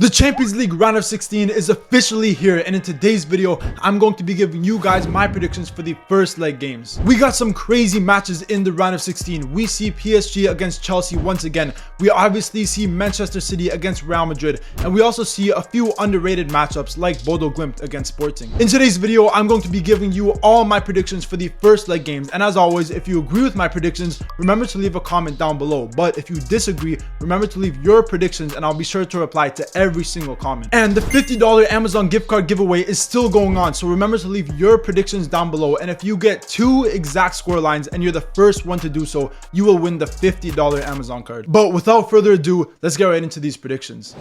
The Champions League round of 16 is officially here, and in today's video, I'm going to be giving you guys my predictions for the first leg games. We got some crazy matches in the round of 16. We see PSG against Chelsea once again. We obviously see Manchester City against Real Madrid, and we also see a few underrated matchups like Bodo Glimt against Sporting. In today's video, I'm going to be giving you all my predictions for the first leg games, and as always, if you agree with my predictions, remember to leave a comment down below. But if you disagree, remember to leave your predictions, and I'll be sure to reply to every single comment. And the $50 Amazon gift card giveaway is still going on, so remember to leave your predictions down below, and if you get 2 exact score lines and you're the first one to do so, you will win the $50 Amazon card. But without further ado, let's get right into these predictions.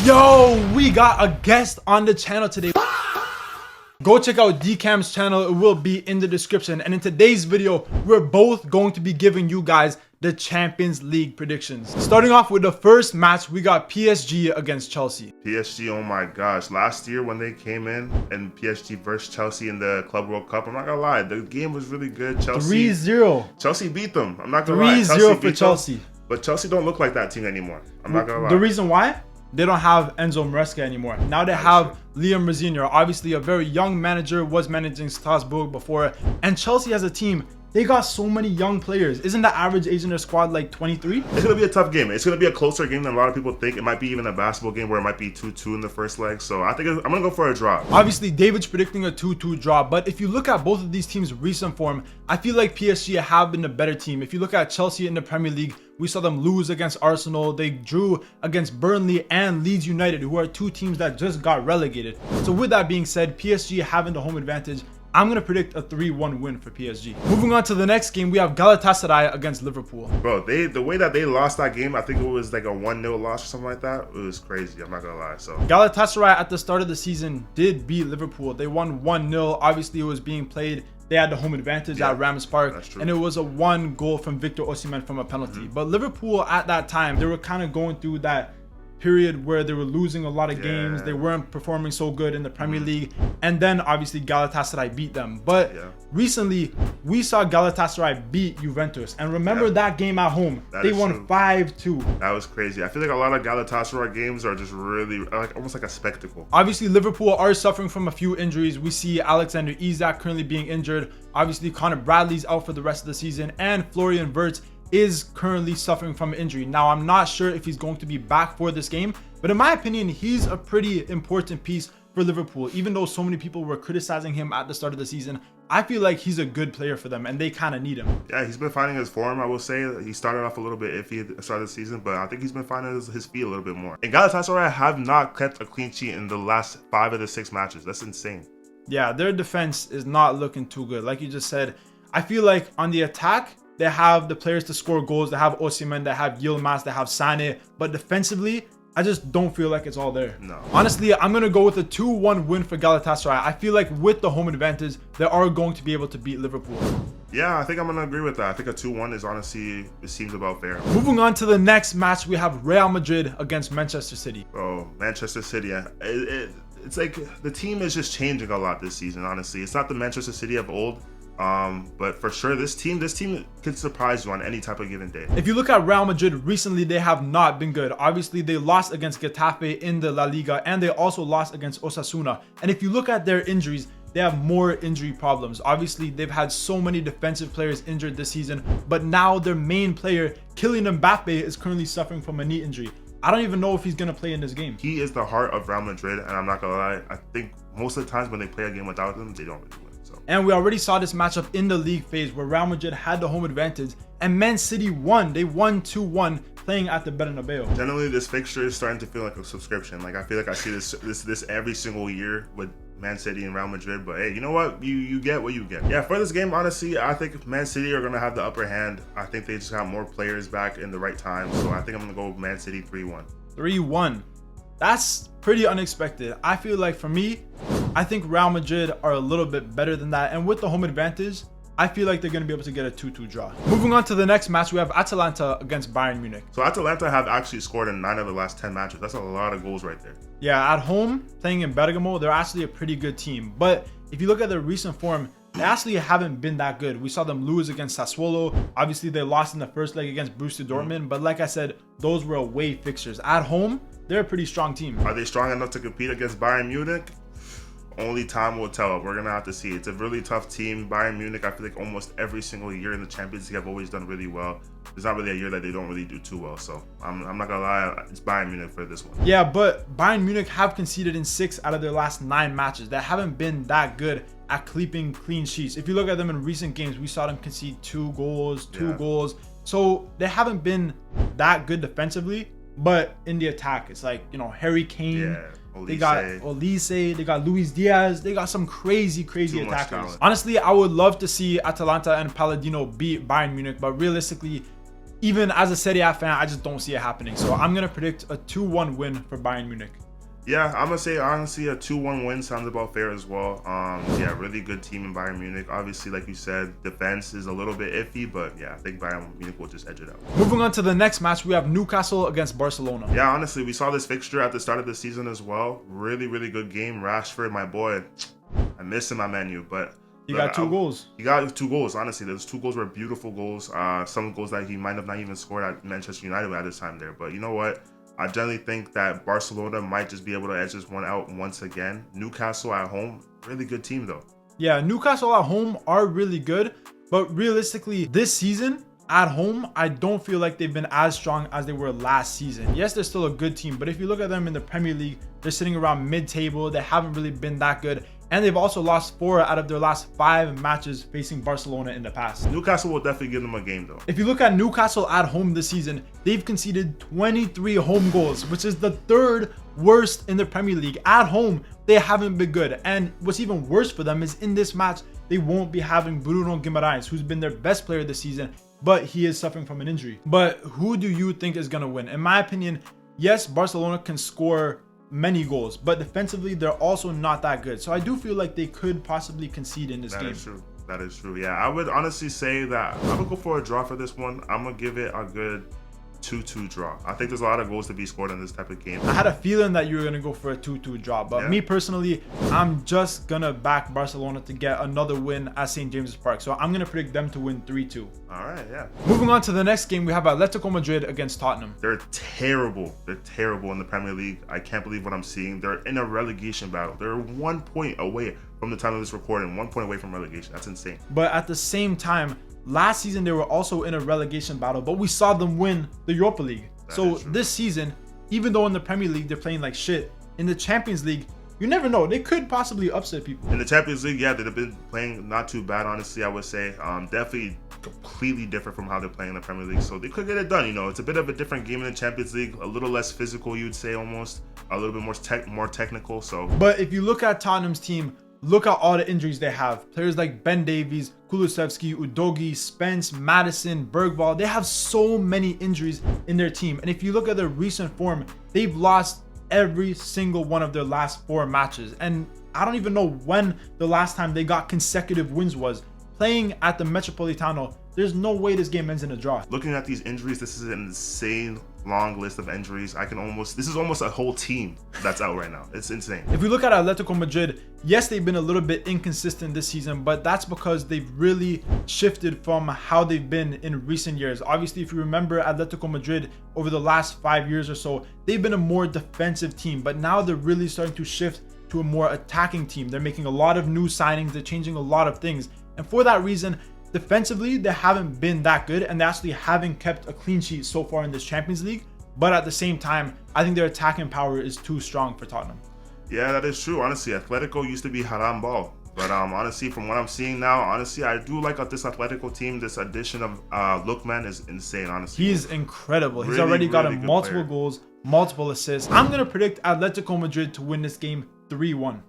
Yo, we got a guest on the channel today. Go check out DCam's channel, it will be in the description. And in today's video, we're both going to be giving you guys the Champions League predictions. Starting off with the first match, we got PSG against Chelsea. PSG, oh my gosh. Last year when they came in and PSG versus Chelsea in the Club World Cup, I'm not gonna lie, the game was really good. Chelsea 3-0. Chelsea beat them. I'm not gonna lie. 3-0 for Chelsea. But Chelsea don't look like that team anymore. I'm not gonna lie. The reason why? They don't have Enzo Maresca anymore. Now they have Liam Rosenior, obviously a very young manager, was managing Strasbourg before. And Chelsea as a team, they got so many young players. Isn't the average age in their squad like 23? It's going to be a tough game. It's going to be a closer game than a lot of people think. It might be even a basketball game where it might be 2-2 in the first leg. So I think I'm going to go for a draw. Obviously, David's predicting a 2-2 draw. But if you look at both of these teams' recent form, I feel like PSG have been the better team. If you look at Chelsea in the Premier League, we saw them lose against Arsenal. They drew against Burnley and Leeds United, who are two teams that just got relegated. So with that being said, PSG having the home advantage, I'm going to predict a 3-1 win for PSG. Moving on to the next game, we have Galatasaray against Liverpool. Bro, the way that they lost that game, I think it was like a 1-0 loss or something like that. It was crazy. I'm not going to lie. So Galatasaray at the start of the season did beat Liverpool. They won 1-0. Obviously, it was being played. They had the home advantage at Rams Park, and it was a 1 goal from Victor Osimhen from a penalty. But Liverpool at that time, they were kind of going through that period where they were losing a lot of games. They weren't performing so good in the Premier League, and then obviously Galatasaray beat them. But recently we saw Galatasaray beat Juventus, and remember that game at home, they won 5-2. That was crazy. I feel like a lot of Galatasaray games are just really like almost like a spectacle. Obviously Liverpool are suffering from a few injuries. We see Alexander Isak currently being injured. Obviously Connor Bradley's out for the rest of the season, and Florian Wirtz is currently suffering from injury. Now, I'm not sure if he's going to be back for this game, but in my opinion, he's a pretty important piece for Liverpool. Even though so many people were criticizing him at the start of the season, I feel like he's a good player for them, and they kind of need him. Yeah, he's been finding his form, I will say. He started off a little bit iffy at the start of the season, but I think he's been finding his feet a little bit more. And Galatasaray have not kept a clean sheet in the last 5 of the 6 matches. That's insane. Yeah, their defense is not looking too good. Like you just said, I feel like on the attack, they have the players to score goals. They have Osimhen, they have Yilmaz, they have Sané. But defensively, I just don't feel like it's all there. No. Honestly, I'm going to go with a 2-1 win for Galatasaray. I feel like with the home advantage, they are going to be able to beat Liverpool. Yeah, I think I'm going to agree with that. I think a 2-1 is honestly, it seems about fair. Moving on to the next match, we have Real Madrid against Manchester City. Oh, Manchester City. It's like the team is just changing a lot this season, honestly. It's not the Manchester City of old. But for sure, this team could surprise you on any type of given day. If you look at Real Madrid recently, they have not been good. Obviously, they lost against Getafe in the La Liga, and they also lost against Osasuna. And if you look at their injuries, they have more injury problems. Obviously, they've had so many defensive players injured this season, but now their main player, Kylian Mbappe, is currently suffering from a knee injury. I don't even know if he's going to play in this game. He is the heart of Real Madrid, and I'm not going to lie, I think most of the times when they play a game without him, they don't really win. And we already saw this matchup in the league phase where Real Madrid had the home advantage and Man City won. They won 2-1 playing at the Bernabeu. Generally, this fixture is starting to feel like a subscription. Like I feel like I see this every single year with Man City and Real Madrid. But hey, you know what? You get what you get. Yeah, for this game, honestly, I think Man City are gonna have the upper hand. I think they just got more players back in the right time. So I think I'm gonna go with Man City 3-1. 3-1. That's pretty unexpected. I feel like for me, I think Real Madrid are a little bit better than that. And with the home advantage, I feel like they're going to be able to get a 2-2 draw. Moving on to the next match, we have Atalanta against Bayern Munich. So Atalanta have actually scored in 9 of the last 10 matches. That's a lot of goals right there. Yeah, at home, playing in Bergamo, they're actually a pretty good team. But if you look at their recent form, they actually haven't been that good. We saw them lose against Sassuolo. Obviously, they lost in the first leg against Borussia Dortmund. But like I said, those were away fixtures. At home, they're a pretty strong team. Are they strong enough to compete against Bayern Munich? Only time will tell. We're gonna have to see. It's a really tough team. Bayern Munich, I feel like almost every single year in the Champions League have always done really well. There's not really a year that they don't really do too well. So I'm not gonna lie, it's Bayern Munich for this one. Yeah, but Bayern Munich have conceded in 6 out of their last 9 matches. They haven't been that good at keeping clean sheets. If you look at them in recent games, we saw them concede 2 goals. So they haven't been that good defensively, but in the attack, it's like, you know, Harry Kane. Yeah. They got Olise, they got Luis Diaz, they got some crazy attackers. Honestly, I would love to see Atalanta and Palladino beat Bayern Munich, but realistically, even as a Serie A fan, I just don't see it happening. So I'm going to predict a 2-1 win for Bayern Munich. Yeah, I'm going to say, honestly, a 2-1 win sounds about fair as well. Yeah, really good team in Bayern Munich. Obviously, like you said, defense is a little bit iffy, but yeah, I think Bayern Munich will just edge it out. Moving on to the next match, we have Newcastle against Barcelona. Yeah, honestly, we saw this fixture at the start of the season as well. Really, really good game. Rashford, my boy, I miss him, my menu, but... He got 2 goals. He got 2 goals, honestly. Those 2 goals were beautiful goals. Some goals that he might have not even scored at Manchester United at this time there. But you know what? I generally think that Barcelona might just be able to edge this one out once again. Newcastle at home, really good team though. Yeah, Newcastle at home are really good, but realistically, this season at home, I don't feel like they've been as strong as they were last season. Yes, they're still a good team, but if you look at them in the Premier League, they're sitting around mid-table. They haven't really been that good. And they've also lost 4 out of their last 5 matches facing Barcelona in the past. Newcastle will definitely give them a game though. If you look at Newcastle at home this season, they've conceded 23 home goals, which is the 3rd worst in the Premier League. At home, they haven't been good. And what's even worse for them is in this match, they won't be having Bruno Guimaraes, who's been their best player this season, but he is suffering from an injury. But who do you think is going to win? In my opinion, yes, Barcelona can score many goals, but defensively they're also not that good. So I do feel like they could possibly concede in this game. That is true. That is true. Yeah, I would honestly say that I would go for a draw for this one. I'm gonna give it a good 2-2 draw. I think there's a lot of goals to be scored in this type of game. I had a feeling that you were gonna go for a 2-2 draw, but me personally, I'm just gonna back Barcelona to get another win at St. James's Park. So I'm gonna predict them to win 3-2. All right, yeah. Moving on to the next game, we have Atletico Madrid against Tottenham. They're terrible. They're terrible in the Premier League. I can't believe what I'm seeing. They're in a relegation battle. They're 1 point away from the time of this recording. 1 point away from relegation. That's insane. But at the same time, last season they were also in a relegation battle, but we saw them win the Europa League. So this season, even though in the Premier League they're playing like shit, in the Champions League, you never know. They could possibly upset people. In the Champions League, yeah, they've been playing not too bad, honestly, I would say. Definitely completely different from how they're playing in the Premier League. So they could get it done, you know. It's a bit of a different game in the Champions League. A little less physical, you'd say, almost. A little bit more technical, so. But if you look at Tottenham's team, look at all the injuries they have. Players like Ben Davies, Kulusevski, Udogi, Spence, Madison, Bergvall. They have so many injuries in their team. And if you look at their recent form, they've lost every single one of their last 4 matches. And I don't even know when the last time they got consecutive wins was. Playing at the Metropolitano, there's no way this game ends in a draw. Looking at these injuries, this is an insane long list of injuries. This is almost a whole team that's out right now. It's insane. If we look at Atletico Madrid, yes, they've been a little bit inconsistent this season, but that's because they've really shifted from how they've been in recent years. Obviously, if you remember Atletico Madrid over the last 5 years or so, they've been a more defensive team, but now they're really starting to shift to a more attacking team. They're making a lot of new signings. They're changing a lot of things. And for that reason, defensively, they haven't been that good, and they actually haven't kept a clean sheet so far in this Champions League. But at the same time, I think their attacking power is too strong for Tottenham. Yeah, that is true. Honestly, Atletico used to be haram ball. But honestly, from what I'm seeing now, honestly, I do like this Atletico team. This addition of Lookman is insane, honestly. He's incredible. He's already gotten multiple goals, multiple assists. I'm going to predict Atletico Madrid to win this game 3-1.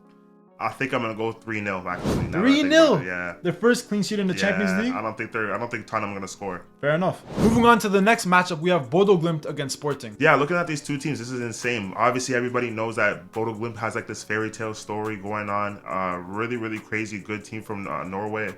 I think I'm gonna go 3-0 actually. 3-0. Yeah. Their first clean sheet in the Champions League. I don't think Tottenham gonna score. Fair enough. Moving on to the next matchup, we have Bodo Glimt against Sporting. Yeah, looking at these two teams, this is insane. Obviously, everybody knows that Bodo Glimt has like this fairy tale story going on. Really, really crazy good team from Norway.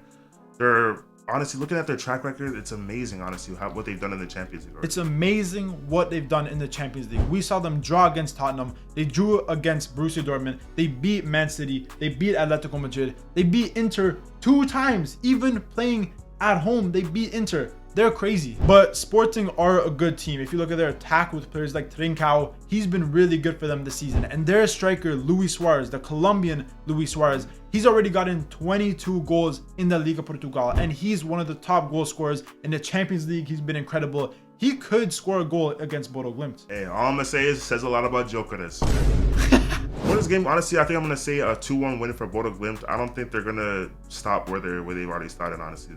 they're honestly looking at their track record. It's amazing, honestly, what they've done in the Champions League. It's amazing what they've done in the Champions League. We saw them draw against Tottenham. They drew against Borussia Dortmund. They beat Man City. They beat Atletico Madrid. They beat Inter 2 times. Even playing at home, they beat Inter. They're crazy. But Sporting are a good team. If you look at their attack with players like Trincao, he's been really good for them this season. And their striker, Luis Suarez, the Colombian Luis Suarez, he's already gotten 22 goals in the Liga Portugal. And he's one of the top goal scorers in the Champions League. He's been incredible. He could score a goal against Bodo Glimt. Hey, all I'm going to say is it says a lot about Jokeres. For this game, honestly, I think I'm going to say a 2-1 win for Bodo Glimt. I don't think they're going to stop where they've already started, honestly.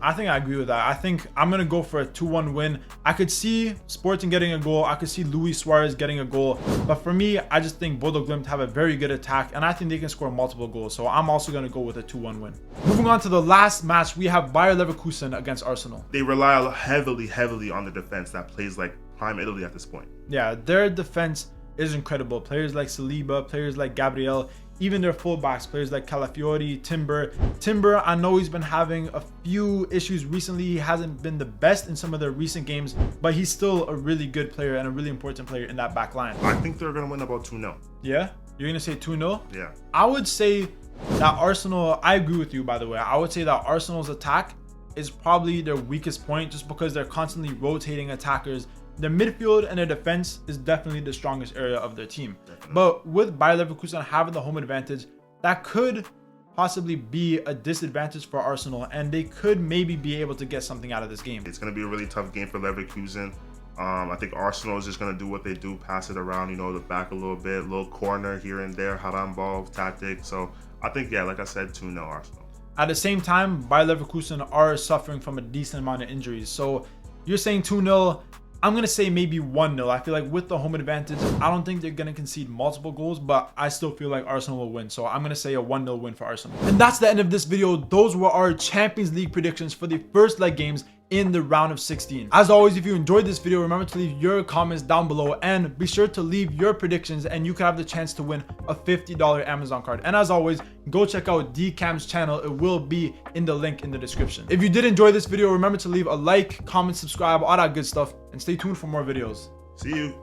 I think I agree with that. I think I'm going to go for a 2-1 win. I could see Sporting getting a goal. I could see Luis Suarez getting a goal. But for me, I just think Bodo Glimt have a very good attack, and I think they can score multiple goals. So I'm also going to go with a 2-1 win. Moving on to the last match, we have Bayer Leverkusen against Arsenal. They rely heavily on the defense that plays like prime Italy at this point. Yeah, their defense is incredible. Players like Saliba, players like Gabriel, even their fullbacks, players like Calafiori, Timber, I know he's been having a few issues recently. He hasn't been the best in some of their recent games, but he's still a really good player and a really important player in that back line. I think they're going to win about 2-0. Yeah? You're going to say 2-0? Yeah. I would say that Arsenal, I agree with you, by the way. I would say that Arsenal's attack is probably their weakest point just because they're constantly rotating attackers. Their midfield and their defense is definitely the strongest area of their team. Definitely. But with Bayer Leverkusen having the home advantage, that could possibly be a disadvantage for Arsenal, and they could maybe be able to get something out of this game. It's going to be a really tough game for Leverkusen. I think Arsenal is just going to do what they do, pass it around, the back a little bit, little corner here and there, Haram ball tactic. So I think, yeah, like I said, 2-0 Arsenal. At the same time, Bayer Leverkusen are suffering from a decent amount of injuries. So you're saying 2-0. I'm going to say maybe 1-0. I feel like with the home advantage, I don't think they're going to concede multiple goals, but I still feel like Arsenal will win. So I'm going to say a 1-0 win for Arsenal. And that's the end of this video. Those were our Champions League predictions for the first leg games in the round of 16. As always, if you enjoyed this video, remember to leave your comments down below and be sure to leave your predictions, and you can have the chance to win a $50 Amazon card. And as always, go check out DCam's channel. It will be in the link in the description. If you did enjoy this video, remember to leave a like, comment, subscribe, all that good stuff, and stay tuned for more videos. See you.